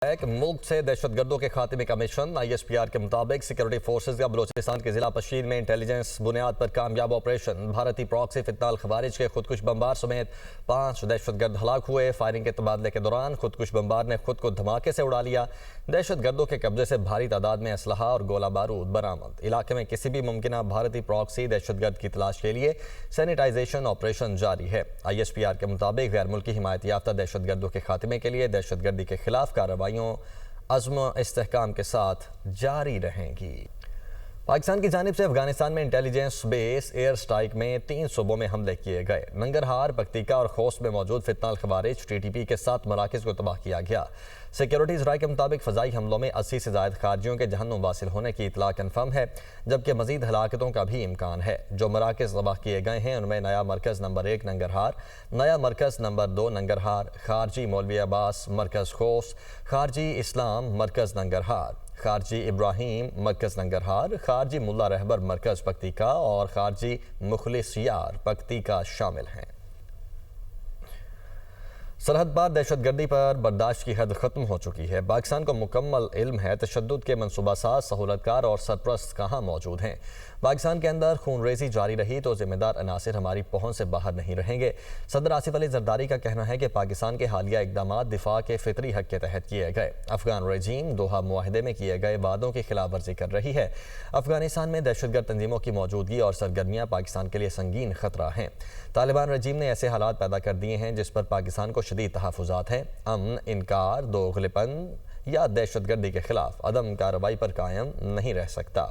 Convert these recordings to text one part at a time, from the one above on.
एक मुल्क से दहशतगर्दों के खात्मे का मिशन ISPR के मुताबिक सिक्योरिटी फोर्सेज का बलोचिस्तान के जिला पशीर में इंटेलिजेंस बुनियाद पर कामयाब ऑपरेशन। भारतीय प्रॉक्सी फितनाल खवारिज के खुदकुश बमबार समेत 5 दहशतगर्द हलाक हुए। फायरिंग के तबादले के दौरान खुदकुश बमबार ने खुद को धमाके से उड़ा लिया। दहशतगर्दों के कब्जे से भारी तादाद में असलहा और गोला बारूद बरामद। इलाके में किसी भी मुमकिन भारतीय प्रॉक्सी दहशतगर्द की तलाश के लिए सैनिटाइजेशन ऑपरेशन जारी है। ISPR के मुताबिक गैर मुल्की हिमायत याफ्ता दहशतगर्दों के खात्मे के लिए दहशतगर्दी के खिलाफ कार्रवाई अज़्म इस्तेहकाम के साथ जारी रहेंगी। पाकिस्तान की जानिब से अफगानिस्तान में इंटेलिजेंस बेस एयर स्ट्राइक में 3 सूबों में हमले किए गए। नंगरहार, पक्तिका और खोस्त में मौजूद फितनाल खवारिज TTP के 7 मराकज़ को तबाह किया गया। सिक्योरिटीज़ राय के मुताबिक फ़ज़ाई हमलों में 80 से ज़ायद खारजियों के जहन्नुम वासिल होने की इतला कन्फर्म है, जबकि मज़ीद हलाकतों का भी इम्कान है। जो मराकज़ तबाह किए गए हैं उनमें नया मरकज़ नंबर 1 नंगरहार, नया मरकज़ नंबर 2 नंगरहार, खारजी मौलवी अब्बास मरकज़ खोस्त, खारजी इस्लाम मरकज़ नंगरहार, खारजी इब्राहिम मरकज़ नंगरहार, खारजी मुल्ला रहबर मरकज़ पक्तिका और खारजी मुखलिस यार पक्तिका शामिल हैं। सरहद पार दहशतगर्दी पर बर्दाश्त की हद ख़त्म हो चुकी है। पाकिस्तान को मुकम्मल इल्म है तशद्दुद के मनसूबासाज, सहूलतकार और सरप्रस्त कहाँ मौजूद हैं। पाकिस्तान के अंदर खून रेजी जारी रही तो जिम्मेदार अनासिर हमारी पहुँच से बाहर नहीं रहेंगे। सदर आसिफ अली जरदारी का कहना है कि पाकिस्तान के हालिया इकदाम दिफा के फितरी हक के तहत किए गए। अफगान रजीम दोहा मुआहदे में किए गए वादों की खिलाफ वर्जी कर रही है। अफगानिस्तान में दहशतगर्द तंजीमों की मौजूदगी और सरगर्मियाँ पाकिस्तान के लिए संगीन खतरा हैं। तालिबान रजीम ने ऐसे हालात पैदा कर दिए हैं जिस पर पाकिस्तान को शदीद तहफ़्फ़ुज़ात हैं। अमन, इनकार, दोगलेपन या दहशतगर्दी के खिलाफ अदम कार्रवाई पर कायम नहीं रह सकता।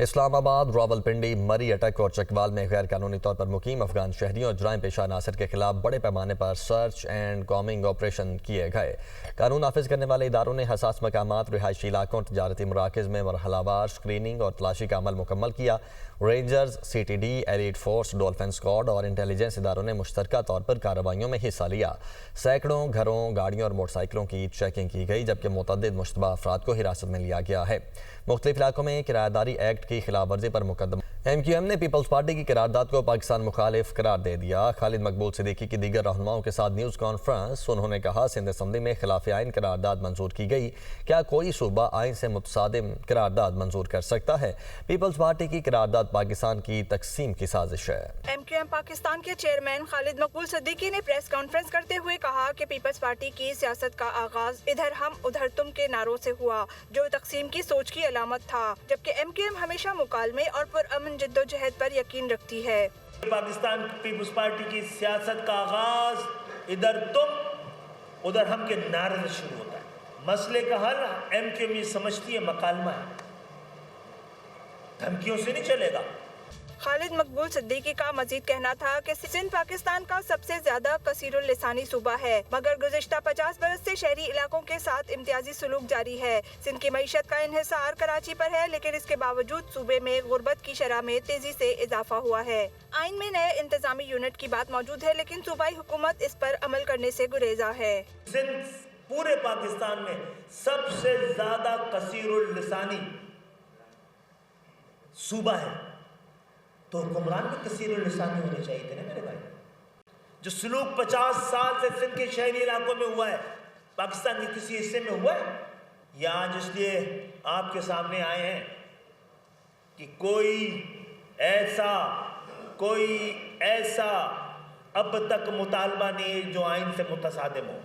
इस्लामाबाद, रावलपिंडी, मरी, अटक और चकवाल में गैर कानूनी तौर पर मुकीम अफगान शहरियों और जुराइम पेशा अनासर के खिलाफ बड़े पैमाने पर सर्च एंड कॉमिंग ऑपरेशन किए गए। कानून नाफिज करने वाले इदारों ने हसास मकामात, रिहायशी इलाकों, तजारती मराकज़ में मरहलावार स्क्रीनिंग और तलाशी का अमल मुकम्मल किया। Rangers, CTD, elite force, dolphin squad और इंटेलिजेंस इदारों ने मुश्तरका तौर पर कार्रवाइयों में हिस्सा लिया। सैकड़ों घरों, गाड़ियों और मोटरसाइकिलों की चेकिंग की गई, जबकि मुतअद्दिद मुश्तबा अफराद को हिरासत में लिया गया है। मुख्तलिफ इलाकों में किरायादारी एक्ट की खिलाफ वर्जी पर मुकदमा। MQM ने पीपल्स पार्टी की करारदाद को पाकिस्तान मुखालिफ करार दे दिया। खालिद मकबूल सिद्दीकी की दीगर रहनुमाओं के साथ न्यूज़ कॉन्फ्रेंस। उन्होंने कहा, सिंध असम्बली में खिलाफ आइन करारदाद मंजूर की गई। क्या कोई सूबा आइन से मुतसादिम करारदाद मंजूर कर सकता है? पीपल्स पार्टी की करारदाद पाकिस्तान की तकसीम की साजिश है। MQM पाकिस्तान के चेयरमैन खालिद मकबूल सिद्दीकी ने प्रेस कॉन्फ्रेंस करते हुए कहा कि पीपल्स पार्टी की सियासत का आगाज इधर हम उधर तुम के नारों से हुआ, जो तकसीम की सोच की अलामत था, जबकि MQM हमेशा मुकालमे और पुरअमन जद्दोजहद पर यकीन रखती है। पाकिस्तान पीपल्स पार्टी की सियासत का आगाज इधर तुम उधर हम के नारे से शुरू होता है। मसले का हल MQM ये समझती है मकालमा है, धमकियों से नहीं चलेगा। खालिद मकबूल सिद्दीकी का मजीद कहना था कि सिंध पाकिस्तान का सबसे ज्यादा कसीरुल लिसानी सूबा है, मगर गुज़िश्ता 50 बरस से शहरी इलाकों के साथ इम्तियाजी सलूक जारी है। सिंध की मईशत का इन्हिसार कराची पर है, लेकिन इसके बावजूद सूबे में गुर्बत की शरह में तेजी से इजाफा हुआ है। आइन में नए इंतजामी यूनिट की बात मौजूद है, लेकिन सूबाई हुकूमत इस पर अमल करने से गुरेजा है। सिंध पूरे पाकिस्तान में सबसे ज्यादा कसीरुल लिसानी सूबा है, तो हुक्मरान भी कसीरुल लिसानी होने चाहिए थे ना मेरे भाई। जो सलूक 50 साल से सिंध के शहरी इलाकों में हुआ है, पाकिस्तान के किसी हिस्से में हुआ है? या आज इसलिए आपके सामने आए हैं कि कोई ऐसा अब तक मुतालबा नहीं है जो आइन से मुतसादिम हो।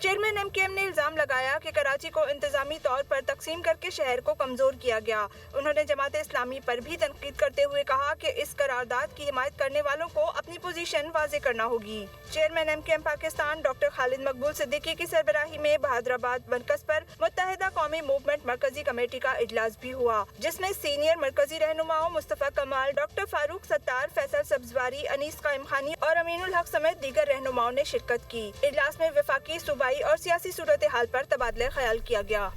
चेयरमैन MQM ने इल्जाम लगाया कि कराची को इंतजामी तौर पर तकसीम करके शहर को कमजोर किया गया। उन्होंने जमात इस्लामी पर भी तनकीद करते हुए कहा कि इस करारदाद की हिमायत करने वालों को अपनी पोजीशन वाज़े करना होगी। Chairman MQM Pakistan doctor Khalid मकबूल सिद्दीकी की सरबराही में बहादुराबाद मरकज पर मुत्तहिदा कौमी मूवमेंट मरकजी कमेटी का इजलास भी हुआ, जिसमें सीनियर मरकजी रहनुमाओं मुस्तफा कमाल, डॉक्टर फारूक सत्तार, फैसल सब्जवारी, अनीस कायम खानी और अमीनुल हक समेत दीगर रहनुमाओं ने शिरकत की। इजलास में वफाकी, सूबाई और सियासी सूरत हाल पर तबादला ख्याल किया गया।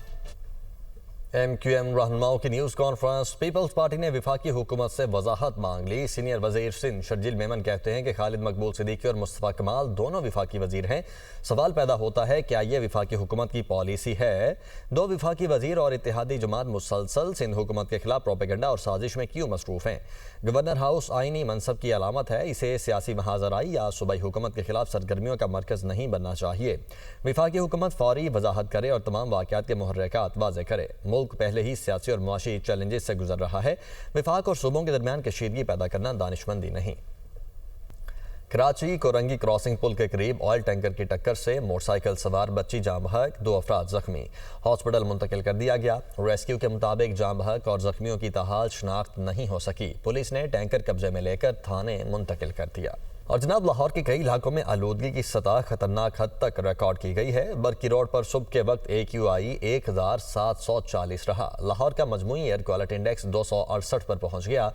MQM रहनुमाओं की न्यूज़ कॉन्फ्रेंस। पीपल्स पार्टी ने विफाकी हुकूमत से वजाहत मांग ली। सीनियर वजीर सिंध शर्जील मेमन कहते हैं कि खालिद मकबूल सिद्दीकी और मुस्तफ़ा कमाल दोनों विफाकी वजीर हैं। सवाल पैदा होता है क्या ये विफाकी हुकूमत की पॉलिसी है? दो विफाकी वजीर और इत्तेहादी जमात मुसलसल सिंध हुकूमत के खिलाफ प्रोपेगेंडा और साजिश में क्यों मसरूफ़ हैं? गवर्नर हाउस आइनी मनसब की अलामत है, इसे सियासी महाजराई या सूबाई हुकूमत के खिलाफ सरगर्मियों का मरकज़ नहीं बनना चाहिए। विफाकी हुकूमत फौरी वजाहत करे और तमाम वाक़यात के मुहर्रिकात वाज़े करे। मुल्क पहले ही सियासी और मुआशी चैलेंजेस से गुजर रहा है। विफाक और सूबों के दरमियान कशीदगी पैदा करना दानिशमंदी नहीं। कराची कोरंगी क्रॉसिंग पुल के करीब ऑयल टैंकर की टक्कर से मोटरसाइकिल सवार बच्ची जाँ बहक, 2 अफराद जख्मी। हॉस्पिटल मुंतकिल कर दिया गया। रेस्क्यू के मुताबिक जाँ बहक और जख्मियों की ताहाल शनाख्त नहीं हो सकी। पुलिस ने टैंकर कब्जे में लेकर थाने मुंतकिल कर दिया। और जनाब, लाहौर के कई इलाकों में आलूदगी की सतह खतरनाक हद तक रिकॉर्ड की गई है। बरकी रोड पर सुबह के वक्त AQI 1740 रहा। लाहौर का मजमूई एयर क्वालिटी इंडेक्स 268 पर पहुंच गया।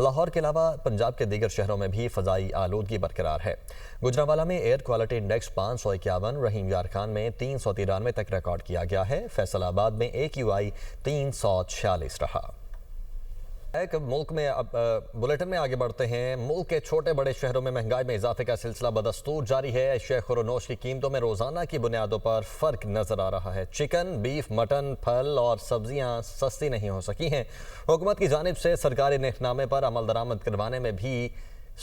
लाहौर के अलावा पंजाब के दीगर शहरों में भी फ़ज़ाई आलूदगी बरकरार है। गुजरांवाला में एयर क्वालिटी इंडेक्स 551, रहीम यार खान में 393 तक रिकॉर्ड किया गया है। फैसलाबाद में AQI 346 रहा। मुल्क में अब बुलेटिन में आगे बढ़ते हैं। मुल्क के छोटे बड़े शहरों में महंगाई में इजाफे का सिलसिला बदस्तूर जारी है। अशिया खुरोनोश की कीमतों में रोजाना की बुनियादों पर फर्क नजर आ रहा है। चिकन, बीफ, मटन, फल और सब्जियां सस्ती नहीं हो सकी हैं। हुकूमत की जानिब से सरकारी नेकनामे पर अमल दरामद करवाने में भी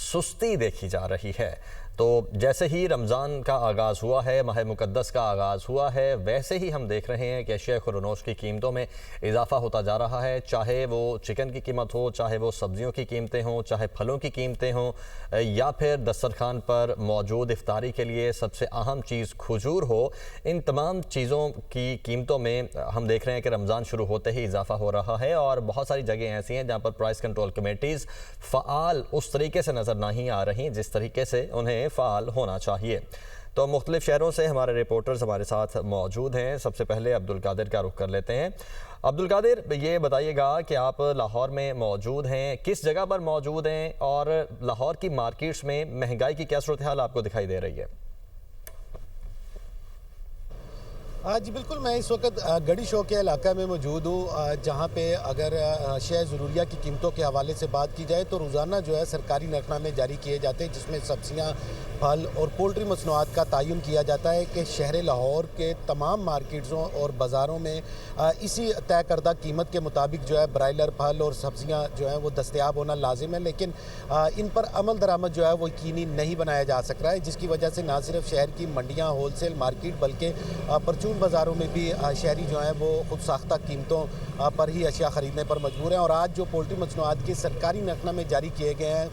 सुस्ती देखी जा रही है। तो जैसे ही रमज़ान का आगाज़ हुआ है, माह मुक़द्दस का आगाज़ हुआ है, वैसे ही हम देख रहे हैं कि अशिया खुरोनोश की कीमतों में इजाफ़ा होता जा रहा है। चाहे वो चिकन की कीमत हो, चाहे वो सब्जियों की कीमतें हों, चाहे फलों की कीमतें हों, या फिर दस्तरखान पर मौजूद इफ्तारी के लिए सबसे अहम चीज़ खजूर हो। इन तमाम चीज़ों की कीमतों में हम देख रहे हैं कि रमज़ान शुरू होते ही इजाफ़ा हो रहा है। और बहुत सारी जगह ऐसी हैं जहाँ पर प्राइस कंट्रोल कमेटीज़ फ़आल उस तरीके से नज़र नहीं आ रही जिस तरीके से उन्हें फ़ाल होना चाहिए। तो मुख्तलिफ शहरों से हमारे रिपोर्टर्स हमारे साथ मौजूद हैं। सबसे पहले अब्दुल कादिर का रुख कर लेते हैं। अब्दुल कादिर, ये बताइएगा कि आप लाहौर में मौजूद हैं, किस जगह पर मौजूद हैं और लाहौर की मार्केट्स में महंगाई की क्या सूरत हाल आपको दिखाई दे रही है? जी बिल्कुल, मैं इस वक्त गढ़ी शो के इलाका में मौजूद हूँ, जहाँ पे अगर अशिया ज़रूरिया की कीमतों के हवाले से बात की जाए तो रोज़ाना जो है सरकारी नरखनामे जारी किए जाते हैं, जिसमें सब्जियाँ, फल और पोल्ट्री मसनूआत का तयन किया जाता है कि शहर लाहौर के तमाम मार्केट्सों और बाज़ारों में इसी तय करदा कीमत के मुताबिक जो है ब्रायलर, फल और सब्जियाँ जो है वो दस्तयाब होना लाजिम है। लेकिन इन पर अमल दरामद जो है वो यकीनी नहीं बनाया जा सक रहा है, जिसकी वजह से ना सिर्फ शहर की मंडियाँ, होलसेल मार्केट, बल्कि परचून बाज़ारों में भी शहरी जो हैं वो खुद साख्ता कीमतों पर ही अशिया ख़रीदने पर मजबूर हैं। और आज जो पोल्ट्री मसनूआत के सरकारी नरखनामे जारी किए गए हैं,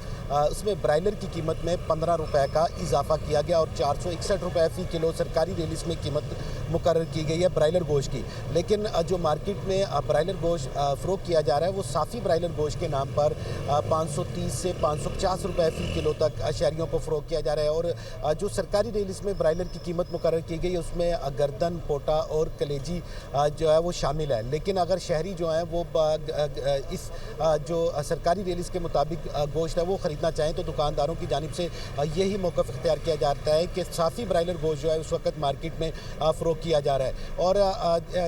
उसमें ब्रायलर की कीमत में 15 रुपये का इजाफा किया गया और 461 रुपये फ़ी किलो सरकारी रिलीज़ में कीमत मुकर्रर की गई है ब्रायलर गोश्त की। लेकिन जो मार्केट में ब्रायलर गोश्त फ़रोख्त किया जा रहा है वो साफ़ी ब्रायलर गोश्त के नाम पर 530 से 550 रुपये फ़ी किलो तक शहरियों को फ़रोख्त किया जा रहा है। और जो सरकारी रिलीज़ में ब्रायलर की कीमत मुकर्रर की गई है उसमें गर्दन, पोटा और कलेजी जो है वो शामिल है। लेकिन अगर शहरी जो हैं वो इस जो सरकारी रिलीज़ के मुताबिक गोश्त है वो ख़रीदना चाहें तो दुकानदारों की जानिब से यही मौक़िफ़ इख्तियार किया जाता है कि साफ़ी ब्रायलर गोश्त जो है उस वक्त मार्केट में फ़रोख्त किया जा रहा है। और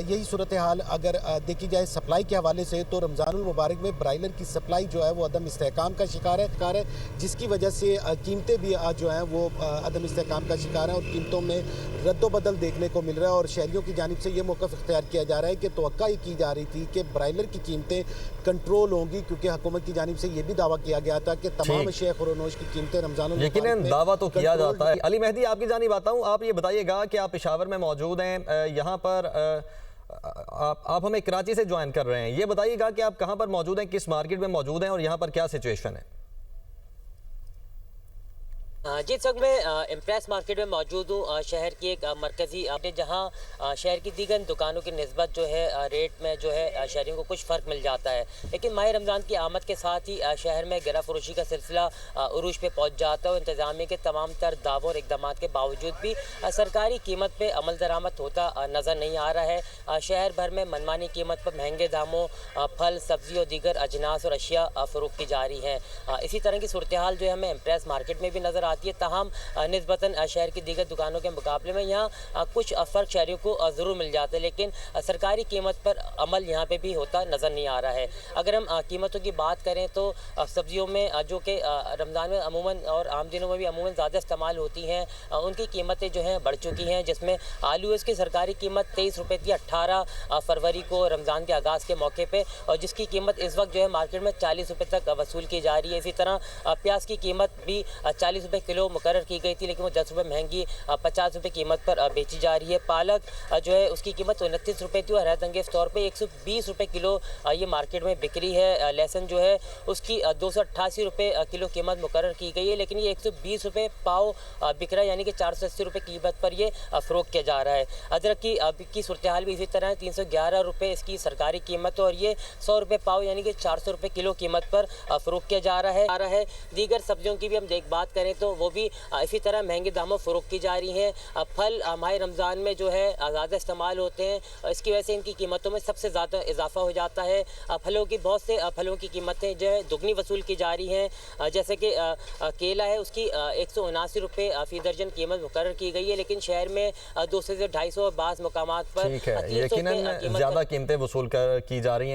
यही सूरत हाल अगर देखी जाए सप्लाई के हवाले से तो रमज़ानुल मुबारक में ब्रायलर की सप्लाई जो है वो अदम इस्तेहकाम का शिकार है, जिसकी वजह से कीमतें भी जो हैं वो अदम इस्तेहकाम का शिकार हैं और कीमतों में रद्दोबदल देखने को मिल रहा है। और शहरियों की जानिब से ये मौक़िफ़ इख्तियार किया जा रहा है कि तवक्का ये की जा रही थी कि ब्रायलर की कीमतें कंट्रोल होंगी, क्योंकि हुकूमत की जानिब से ये भी दावा किया गया था कि तमाम अशिया खुरोनोश की कीमतें रमज़ान यकीनन दावा तो किया जाता है। अली मेहदी, आपकी जानिब आता हूँ। आप ये बताइएगा कि आप पेशावर में मौजूद हैं, यहाँ पर आप हमें कराची से ज्वाइन कर रहे हैं। ये बताइएगा कि आप कहाँ पर मौजूद हैं, किस मार्केट में मौजूद हैं और यहाँ पर क्या सिचुएशन है? जी, इस वक्त मैं इम्प्रेस मार्केट में मौजूद हूँ, शहर की एक मरकज़ी आपने जहाँ शहर की दीगर दुकानों की निस्बत जो है रेट में जो है शहरियों को कुछ फ़र्क मिल जाता है। लेकिन माह रमज़ान की आमद के साथ ही शहर में गिरा फरोशी का सिलसिला उरूज पे पहुँच जाता है और इंतज़ामिया के तमाम तर दावों और इक़दामात के बावजूद भी सरकारी कीमत पर अमल दरामद होता नज़र नहीं आ रहा है। शहर भर में मनमानी कीमत पर महंगे दामों फल, सब्ज़ी और दीगर अजनास और अशिया फ़रोख्त की जा रही हैं। इसी तरह की सूरत हाल जो है हमें इम्प्रेस मार्केट में भी नज़र आती है, ताहम निस्बतन शहर की दीगर दुकानों के मुकाबले में यहाँ कुछ फ़र्क शहरियों को ज़रूर मिल जाता है, लेकिन सरकारी कीमत पर अमल यहाँ पे भी होता नज़र नहीं आ रहा है। अगर हम कीमतों की बात करें तो सब्जियों में जो कि रमज़ान में अमूमन और आम दिनों में भी अमूमन ज़्यादा इस्तेमाल होती हैं, उनकी कीमतें जो हैं बढ़ चुकी हैं, जिसमें आलू इसकी सरकारी कीमत 23 रुपये थी 18 फरवरी को रमज़ान के आगाज़ के मौके पे, और जिसकी कीमत इस वक्त जो है मार्केट में 40 रुपये तक वसूल की जा रही है। इसी तरह प्याज की कीमत भी 40 रुपये किलो मुकर्रर की गई थी, लेकिन वो 10 रुपये महंगी 50 रुपये कीमत पर बेची जा रही है। पालक जो है उसकी कीमत 29 रुपये थी और हैरत अंगेज़ तौर पे 120 रुपये किलो ये मार्केट में बिक्री है। लहसुन जो है उसकी 288 रुपये किलो कीमत मुकर्रर की गई है, लेकिन ये 120 रुपये पाव बिक रहा है, यानी कि 480 रुपये कीमत पर ये फ़रोख्त किया जा रहा है। अदरक की सूरत हाल भी इसी तरह है, 311 रुपये इसकी सरकारी कीमत है और ये 100 रुपये पाव यानी कि 400 रुपये किलो कीमत पर फ़रोख्त किया जा रहा है। दीगर सब्जियों की भी हम बात करें तो वो भी इसी तरह महंगे दामों फ़रोख्त की जा रही हैं। फल माह रमज़ान में जो है ज़्यादा इस्तेमाल होते हैं, इसकी वजह से इनकी कीमतों में सबसे ज़्यादा इजाफा हो जाता है। फलों की बहुत से फलों की कीमतें जो है दुगनी वसूल की जा रही हैं, जैसे कि केला है उसकी 179 रुपये फ़ी दर्जन कीमत मुकर्रर की गई है, लेकिन शहर में 200 से 250 बाज़ मुकामात पर ठीक है, यकीनन ज़्यादा कीमतें वसूल की जा रही हैं।